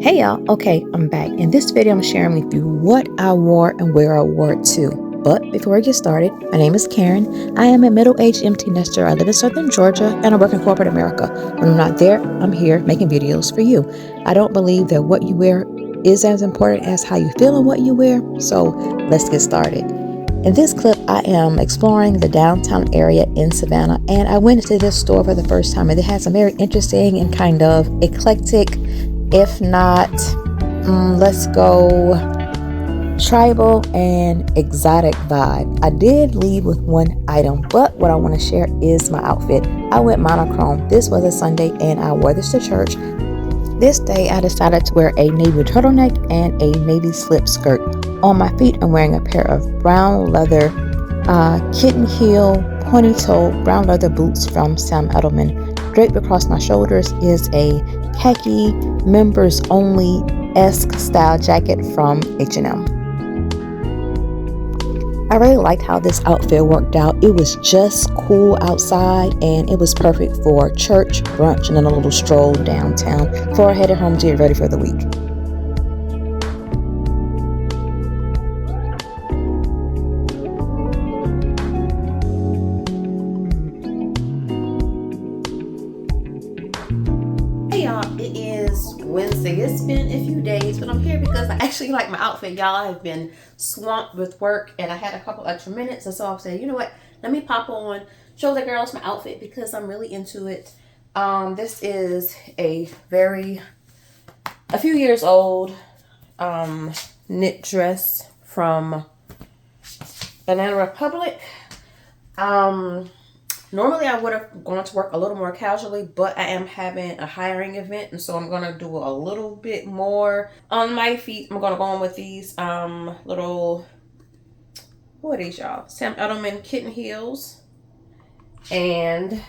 Hey y'all, okay, I'm back. In this video, I'm sharing with you what I wore and where I wore it to. But before I get started, my name is Karen. I am a middle-aged empty nester. I live in Southern Georgia and I work in corporate America. When I'm not there, I'm here making videos for you. I don't believe that what you wear is as important as how you feel in what you wear. So let's get started. In this clip, I am exploring the downtown area in Savannah, and I went into this store for the first time, and it has a very interesting and kind of eclectic, if not, let's go tribal and exotic vibe. I did leave with one item, but what I want to share is my outfit. I went monochrome. This was a Sunday, and I wore this to church. This day, I decided to wear a navy turtleneck and a navy slip skirt. On my feet, I'm wearing a pair of brown leather kitten heel pointy toe brown leather boots from Sam Edelman. Draped across my shoulders is a khaki members only-esque style jacket from H&M. I really liked how this outfit worked out. It was just cool outside and it was perfect for church, brunch, and then a little stroll downtown before I headed home to get ready for the week. It is Wednesday. It's been a few days, but I'm here because I actually like my outfit. Y'all, I have been swamped with work and I had a couple extra minutes, and so I said, you know what, let me pop on, show the girls my outfit because I'm really into it. This is a few years old knit dress from Banana Republic. Normally I would have gone to work a little more casually, but I am having a hiring event, and so I'm going to do a little bit more on my feet. I'm going to go on with these little, what are these, y'all? Sam Edelman kitten heels. And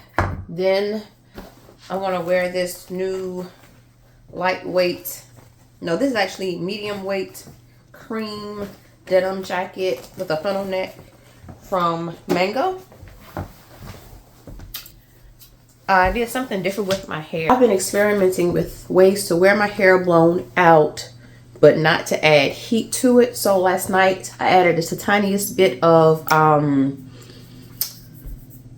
then I want to wear this new lightweight, no, this is actually medium weight cream denim jacket with a funnel neck from Mango. I did something different with my hair. I've been experimenting with ways to wear my hair blown out, but not to add heat to it. So last night I added just the tiniest bit of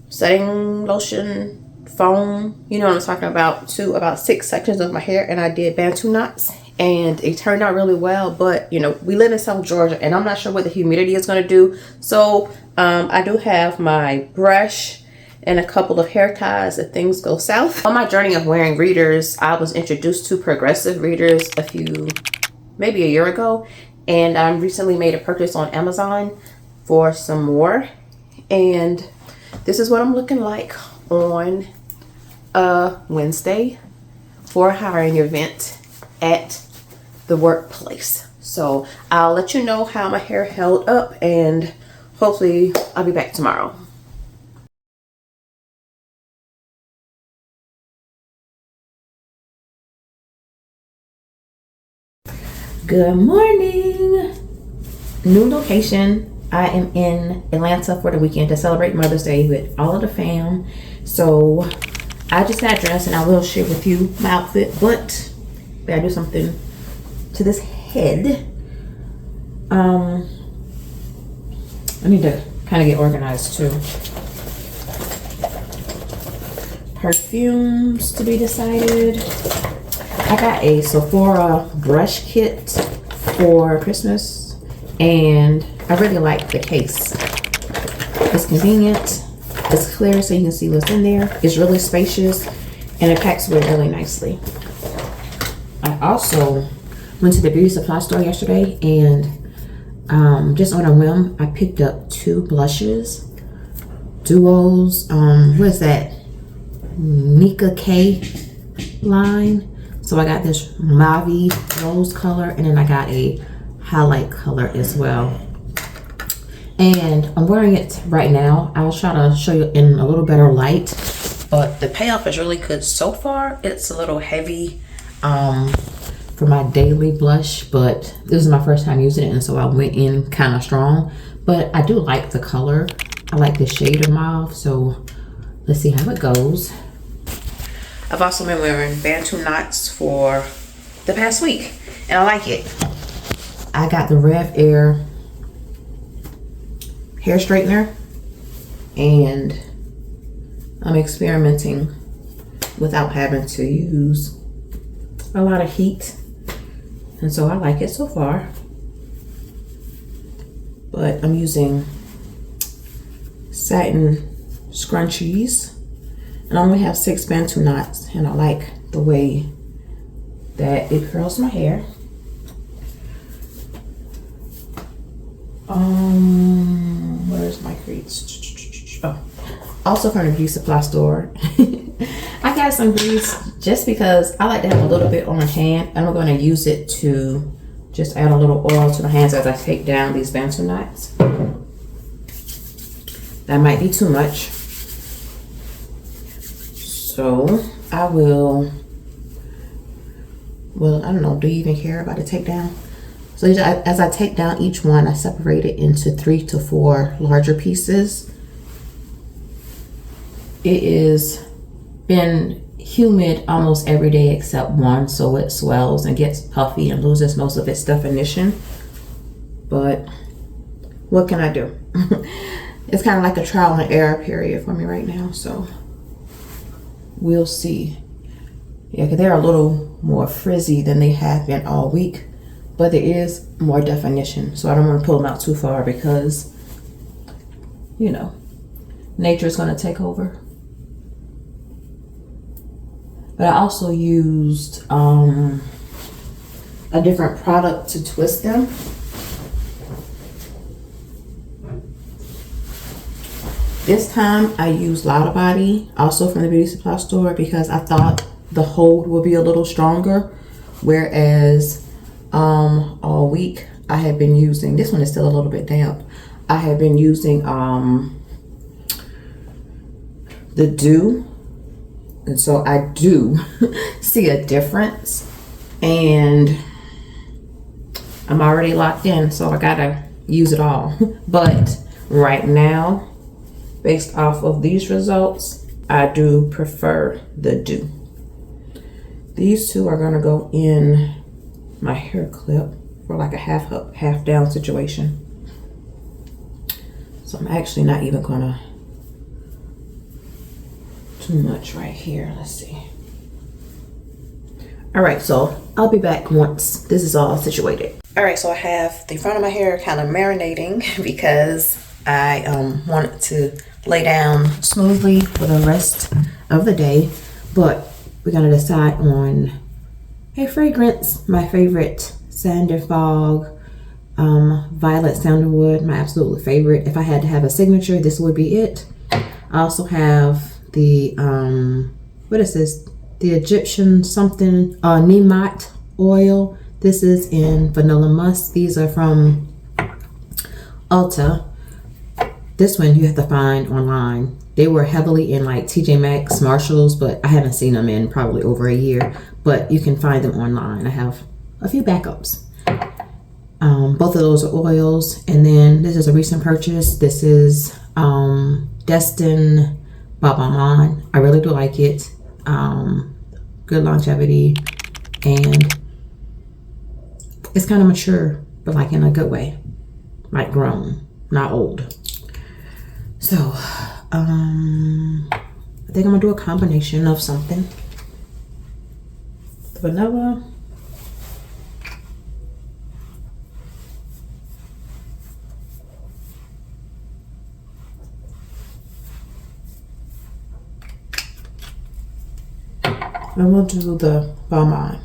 setting lotion foam, you know what I'm talking about, to about 6 sections of my hair, and I did bantu knots, and it turned out really well. But you know, we live in South Georgia and I'm not sure what the humidity is going to do. So I do have my brush and a couple of hair ties if things go south. On my journey of wearing readers, I was introduced to progressive readers maybe a year ago, and I recently made a purchase on Amazon for some more, and this is what I'm looking like on a Wednesday for a hiring event at the workplace. So I'll let you know how my hair held up, and hopefully I'll be back tomorrow. Good morning. New location. I am in Atlanta for the weekend to celebrate Mother's Day with all of the fam. So I just got dressed, and I will share with you my outfit, but I gotta do something to this head. I need to kind of get organized too. Perfumes to be decided. I got a Sephora brush kit for Christmas, and I really like the case. It's convenient, it's clear so you can see what's in there. It's really spacious, and it packs away really nicely. I also went to the beauty supply store yesterday, and just on a whim, I picked up 2 blushes, duos. What is that? Mika K line. So I got this mauve rose color, and then I got a highlight color as well. And I'm wearing it right now. I'll try to show you in a little better light, but the payoff is really good so far. It's a little heavy for my daily blush, but this is my first time using it, and so I went in kind of strong. But I do like the color. I like the shade of mauve, so let's see how it goes. I've also been wearing bantu knots for the past week, and I like it. I got the Rev Air hair straightener, and I'm experimenting without having to use a lot of heat, and so I like it so far. But I'm using satin scrunchies, and I only have 6 bantu knots, and I like the way that it curls my hair. Where's my grease? Oh, also from the beauty supply store. I got some grease just because I like to have a little bit on my hand, and I'm going to use it to just add a little oil to my hands as I take down these bantu knots. That might be too much, so I will. Well, I don't know. Do you even care about the takedown? So as I take down each one, I separate it into 3 to 4 larger pieces. It is been humid almost every day except one, so it swells and gets puffy and loses most of its definition. But what can I do? It's kind of like a trial and error period for me right now, so we'll see. Yeah, because they're a little more frizzy than they have been all week, but there is more definition, so I don't want to pull them out too far because, you know, nature is going to take over. But I also used a different product to twist them. This time I used Lotta Body, also from the beauty supply store, because I thought the hold will be a little stronger, whereas all week I had been using, this one is still a little bit damp, I had been using the Dew, and so I do see a difference, and I'm already locked in, so I gotta use it all. But right now, based off of these results, I do prefer the Dew. These two are gonna go in my hair clip for like a half up, half down situation. So I'm actually not even gonna too much right here. Let's see. All right, so I'll be back once this is all situated. All right, so I have the front of my hair kind of marinating because I wanted to lay down smoothly for the rest of the day, but we're gonna decide on a fragrance. My favorite, Sand and Fog, Violet Sandalwood, my absolute favorite. If I had to have a signature, this would be it. I also have the what is this? The Egyptian something Nemat oil. This is in Vanilla Musk. These are from Ulta. This one you have to find online. They were heavily in like TJ Maxx, Marshalls, but I haven't seen them in probably over a year. But you can find them online. I have a few backups. Both of those are oils. And then this is a recent purchase. This is Destin Babaman. I really do like it. Good longevity, and it's kind of mature, but like in a good way, like grown, not old. So I think I'm gonna do a combination of something. The vanilla, and we'll do the Balmain.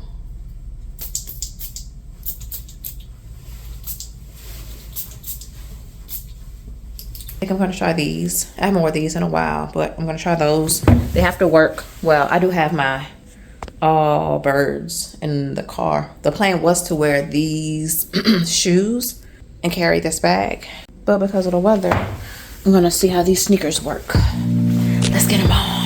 I think I'm going to try these. I haven't worn these in a while, but I'm going to try those. They have to work. Well, I do have my birds in the car. The plan was to wear these shoes and carry this bag, but because of the weather, I'm going to see how these sneakers work. Let's get them on.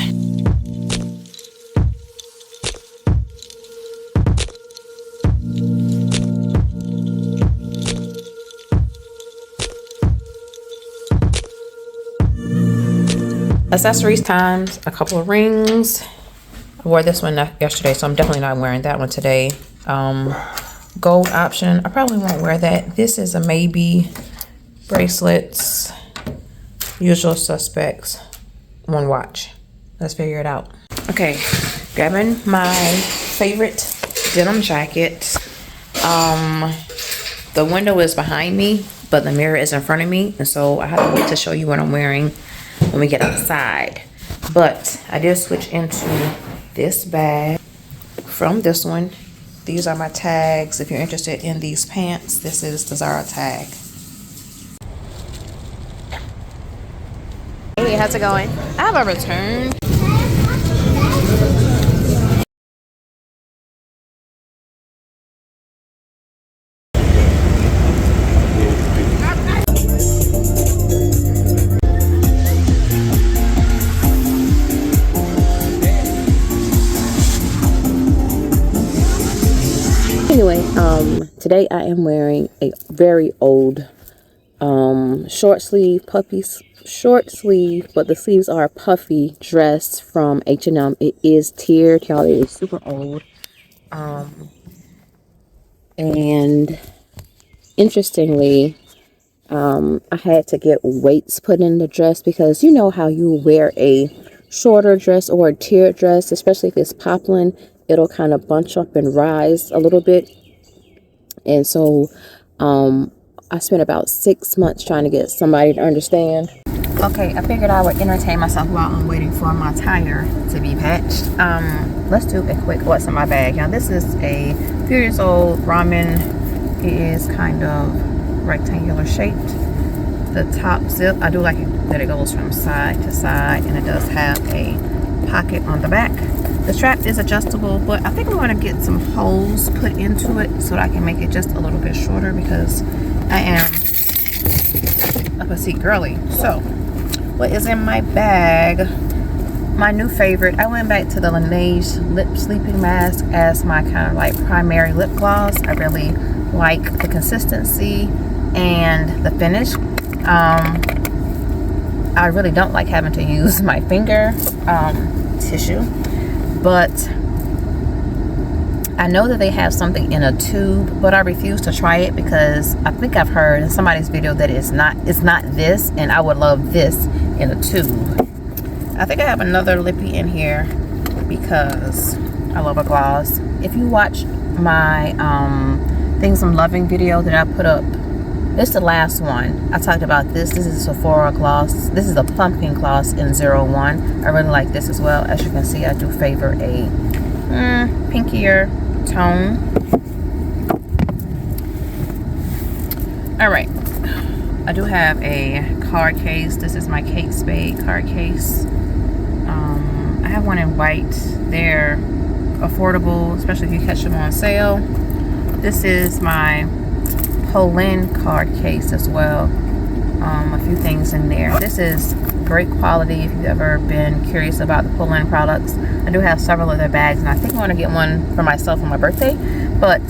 Accessories times, a couple of rings. I wore this one yesterday, so I'm definitely not wearing that one today. gold option. I probably won't wear that. This is a maybe. Bracelets, usual suspects, one watch. Let's figure it out. Okay, grabbing my favorite denim jacket. The window is behind me, but the mirror is in front of me, and so I have to wait to show you what I'm wearing when we get outside. But I did switch into this bag from this one. These are my tags. If you're interested in these pants, this is the Zara tag. Hey, how's it going? I have a return. Anyway, today I am wearing a very old short sleeve short sleeve, but the sleeves are puffy dress from H&M. It is tiered, y'all. It is super old. And interestingly, I had to get weights put in the dress because you know how you wear a shorter dress or a tiered dress, especially if it's poplin, it'll kind of bunch up and rise a little bit. And so I spent about 6 months trying to get somebody to understand. Okay, I figured I would entertain myself while I'm waiting for my tire to be patched. Let's do a quick what's in my bag. Now, this is a few years old ramen. It is kind of rectangular shaped. The top zip, I do like it that it goes from side to side, and it does have a pocket on the back. The strap is adjustable, but I think I'm going to get some holes put into it so that I can make it just a little bit shorter because I am a petite girly. So, what is in my bag? My new favorite. I went back to the Laneige Lip Sleeping Mask as my kind of like primary lip gloss. I really like the consistency and the finish. I really don't like having to use my finger tissue, but I know that they have something in a tube, but I refuse to try it because I think I've heard in somebody's video that it's not this, and I would love this in a tube. I think I have another lippy in here because I love a gloss. If you watch my Things I'm Loving video that I put up, this is the last one. I talked about this. This is a Sephora gloss. This is a pumpkin gloss in 01. I really like this as well. As you can see, I do favor a pinkier tone. All right. I do have a card case. This is my Kate Spade card case. I have one in white. They're affordable, especially if you catch them on sale. This is my Polin card case as well. A few things in there. This is great quality if you've ever been curious about the Polin products. I do have several of their bags, and I think I want to get one for myself on my birthday. But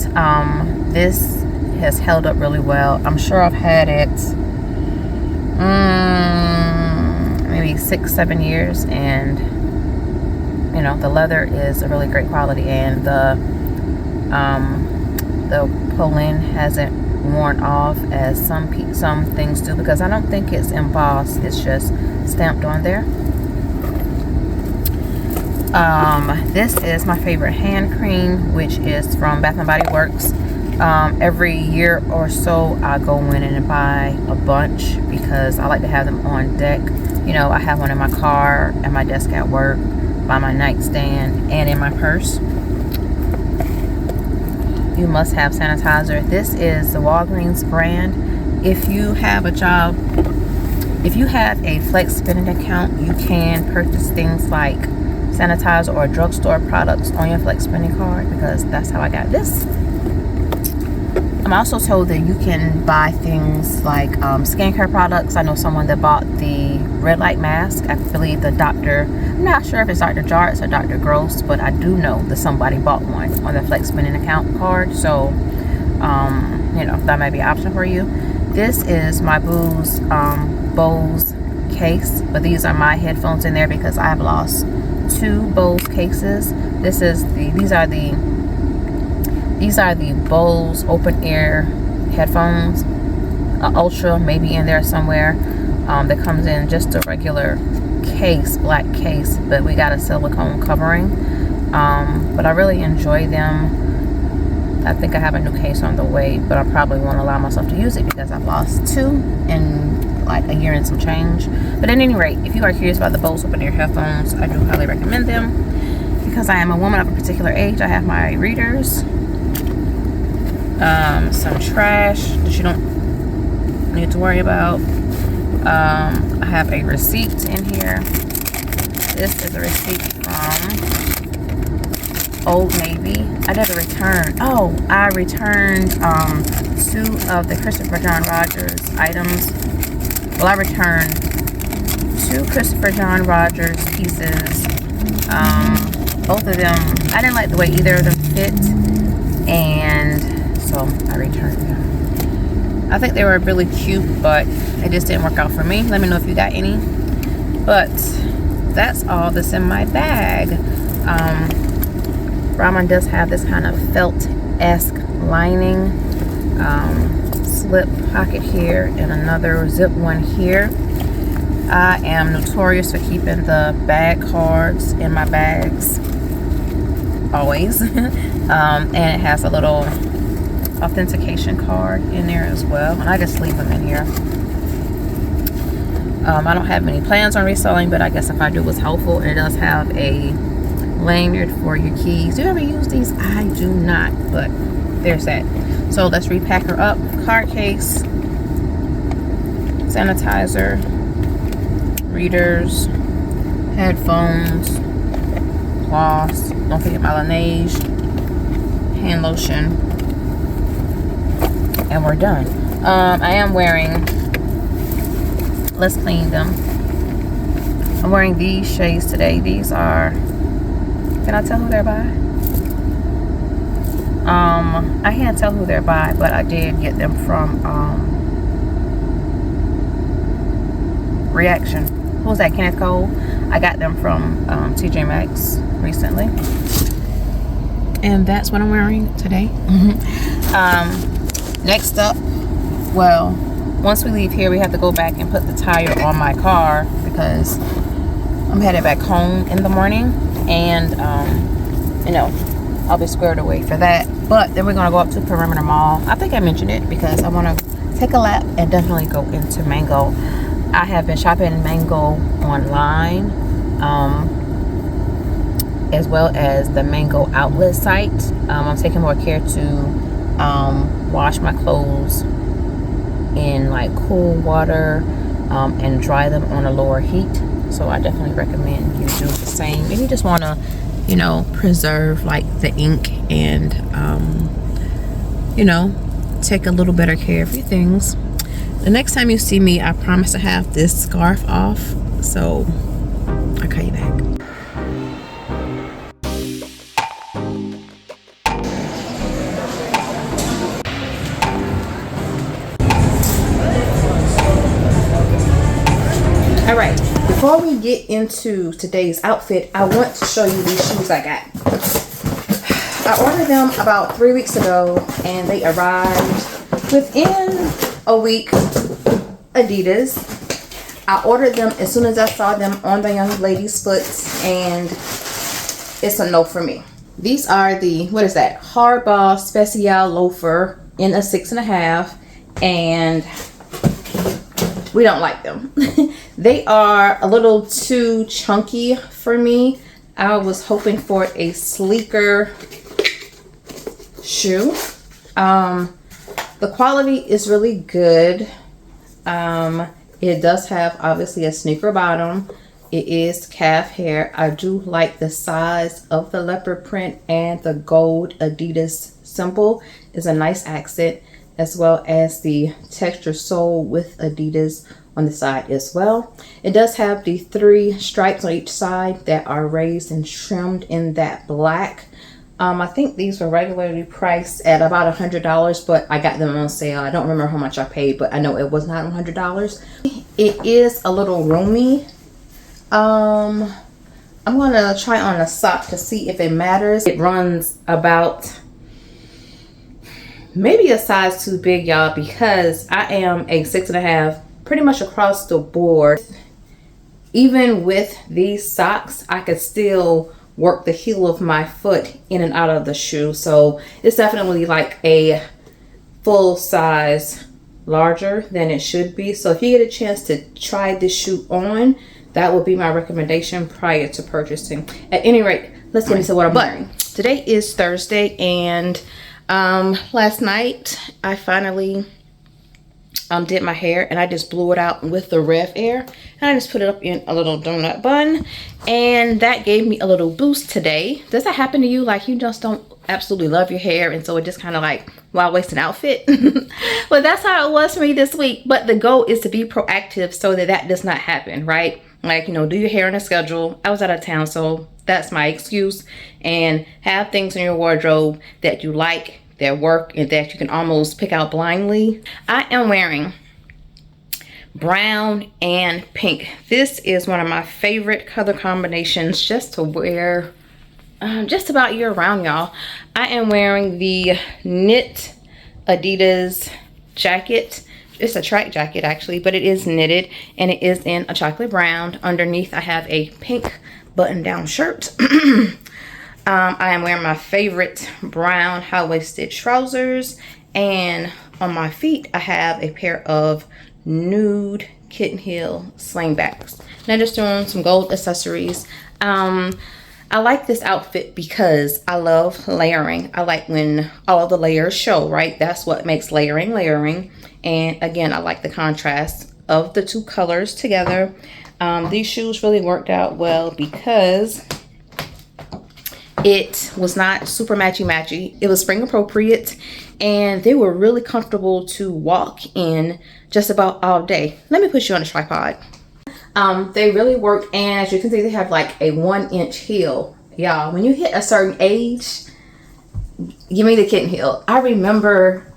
this has held up really well. I'm sure I've had it maybe 6-7 years, and you know, the leather is a really great quality, and the Polin hasn't worn off as some things do, because I don't think it's embossed, it's just stamped on there. This is my favorite hand cream, which is from Bath and Body Works. Every year or so I go in and buy a bunch because I like to have them on deck. You know, I have one in my car, at my desk at work, by my nightstand, and in my purse. You must have sanitizer. This is the Walgreens brand. If you have a job, if you have a flex spending account, you can purchase things like sanitizer or drugstore products on your flex spending card, because that's how I got this. I'm also told that you can buy things like skincare products. I know someone that bought the red light mask. I believe the doctor, I'm not sure if it's Dr. Jarts or Dr. Gross, but I do know that somebody bought one on their flex spending account card. So, you know, that might be an option for you. This is my Bose case, but these are my headphones in there because I have lost 2 Bose cases. These are the These are the Bose open ear headphones. Ultra maybe in there somewhere. That comes in just a regular case, black case, but we got a silicone covering. But I really enjoy them. I think I have a new case on the way, but I probably won't allow myself to use it because I've lost 2 in like a year and some change. But at any rate, if you are curious about the Bose open ear headphones, I do highly recommend them because I am a woman of a particular age. I have my readers, some trash that you don't need to worry about. I have a receipt in here. This is a receipt from Old Navy. I did a return. Oh, I returned 2 of the Christopher John Rogers items. Well, I returned 2 Christopher John Rogers pieces. Both of them, I didn't like the way either of them fit, and so I returned them. I think they were really cute, but it just didn't work out for me. Let me know if you got any. But that's all that's in my bag. Ramen does have this kind of felt-esque lining, slip pocket here, and another zip one here. I am notorious for keeping the bag cards in my bags, always. And it has a little authentication card in there as well, and I just leave them in here. I don't have many plans on reselling, but I guess if I do, it's helpful. And it does have a lanyard for your keys. Do you ever use these? I do not, but there's that. So let's repack her up. Card case, sanitizer, readers, headphones, gloss, don't forget my Laneige, hand lotion, and we're done. I am wearing, let's clean them. I'm wearing these shades today. These are, can I tell who they're by? I can't tell who they're by, but I did get them from Reaction. Who was that? Kenneth Cole. I got them from TJ Maxx recently, and that's what I'm wearing today. Next up, well, once we leave here, we have to go back and put the tire on my car because I'm headed back home in the morning, and you know, I'll be squared away for that. But then we're gonna go up to Perimeter Mall. I think I mentioned it because I want to take a lap and definitely go into Mango. I have been shopping in Mango online, as well as the Mango outlet site. I'm taking more care to wash my clothes in like cool water and dry them on a lower heat. So I definitely recommend you do the same if you just want to, you know, preserve like the ink and you know, take a little better care of your things. The next time you see me, I promise to have this scarf off, so I'll call you back. All right, before we get into today's outfit, I want to show you these shoes I got. I ordered them about 3 weeks ago, and they arrived within a week. Adidas. I ordered them as soon as I saw them on the young lady's foot, and it's a no for me. These are the, what is that? Hardball Special Loafer in a 6.5, and we don't like them. They are a little too chunky for me. I was hoping for a sleeker shoe. The quality is really good. It does have obviously a sneaker bottom. It is calf hair. I do like the size of the leopard print, and the gold Adidas symbol is a nice accent, as well as the texture sole with Adidas on the side as well. It does have the 3 stripes on each side that are raised and trimmed in that black. I think these were regularly priced at about $100, but I got them on sale. I don't remember how much I paid, but I know it was not $100. It is a little roomy. I'm gonna try on a sock to see if it matters. It runs about maybe a size too big, y'all, because I am a 6.5 pretty much across the board. Even with these socks, I could still work the heel of my foot in and out of the shoe. So it's definitely like a full size larger than it should be. So if you get a chance to try this shoe on, that would be my recommendation prior to purchasing. At any rate, let's get into what I'm wearing. Today is Thursday, and last night I finally did my hair, and I just blew it out with the Rev Air, and I just put it up in a little donut bun, and that gave me a little boost today. Does that happen to you? Like, you just don't absolutely love your hair, and so it just kind of like, why waste an outfit? Well, that's how it was for me this week. But the goal is to be proactive so that that does not happen, right? Like, you know, do your hair on a schedule. I was out of town, so that's my excuse. And have things in your wardrobe that you like, that work, and that you can almost pick out blindly. I am wearing brown and pink. This is one of my favorite color combinations just to wear just about year round, y'all. I am wearing the knit Adidas jacket. It's a track jacket actually, but it is knitted, and it is in a chocolate brown. Underneath I have a pink button down shirt. I am wearing my favorite brown high-waisted trousers, and on my feet I have a pair of nude kitten heel slingbacks. Now just doing some gold accessories. I like this outfit because I love layering. I like when all the layers show, right? That's what makes layering layering. And again, I like the contrast of the two colors together. These shoes really worked out well because it was not super matchy-matchy. It was spring appropriate, and they were really comfortable to walk in just about all day. Let me put you on a tripod. They really worked, and as you can see, they have like a 1-inch heel. Y'all, when you hit a certain age, give me the kitten heel. I remember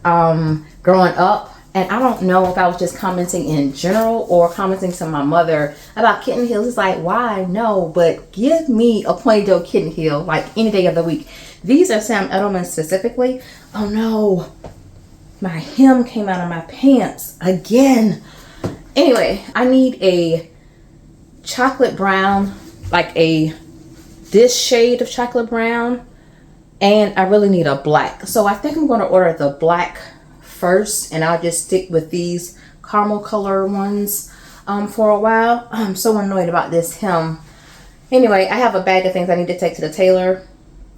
growing up, and I don't know if I was just commenting in general or commenting to my mother about kitten heels. It's like, why? No, but give me a ponytail kitten heel like any day of the week. These are Sam Edelman specifically. Oh no, my hem came out of my pants again. Anyway, I need a chocolate brown, like this shade of chocolate brown, and I really need a black. So I think I'm going to order the black first, and I'll just stick with these caramel color ones for a while. I'm so annoyed about this hem. Anyway, I have a bag of things I need to take to the tailor.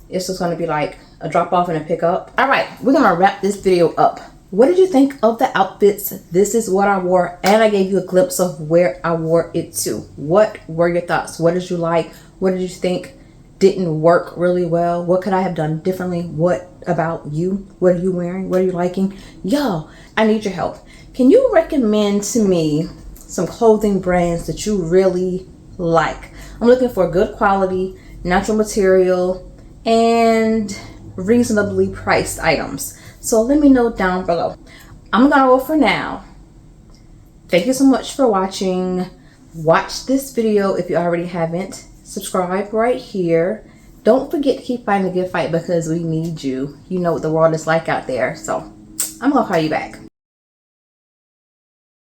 It's just going to be like a drop off and a pick up. All right, we're going to wrap this video up. What did you think of the outfits? This is what I wore, and I gave you a glimpse of where I wore it to. What were your thoughts? What did you like? What did you think didn't work really well? What could I have done differently? What about you? What are you wearing? What are you liking? Y'all, I need your help. Can you recommend to me some clothing brands that you really like? I'm looking for good quality, natural material, and reasonably priced items. So let me know down below. I'm gonna go for now. Thank you so much for watching. Watch this video if you already haven't. Subscribe right here. Don't forget to keep fighting the good fight because we need you. You know what the world is like out there. So I'm gonna call you back.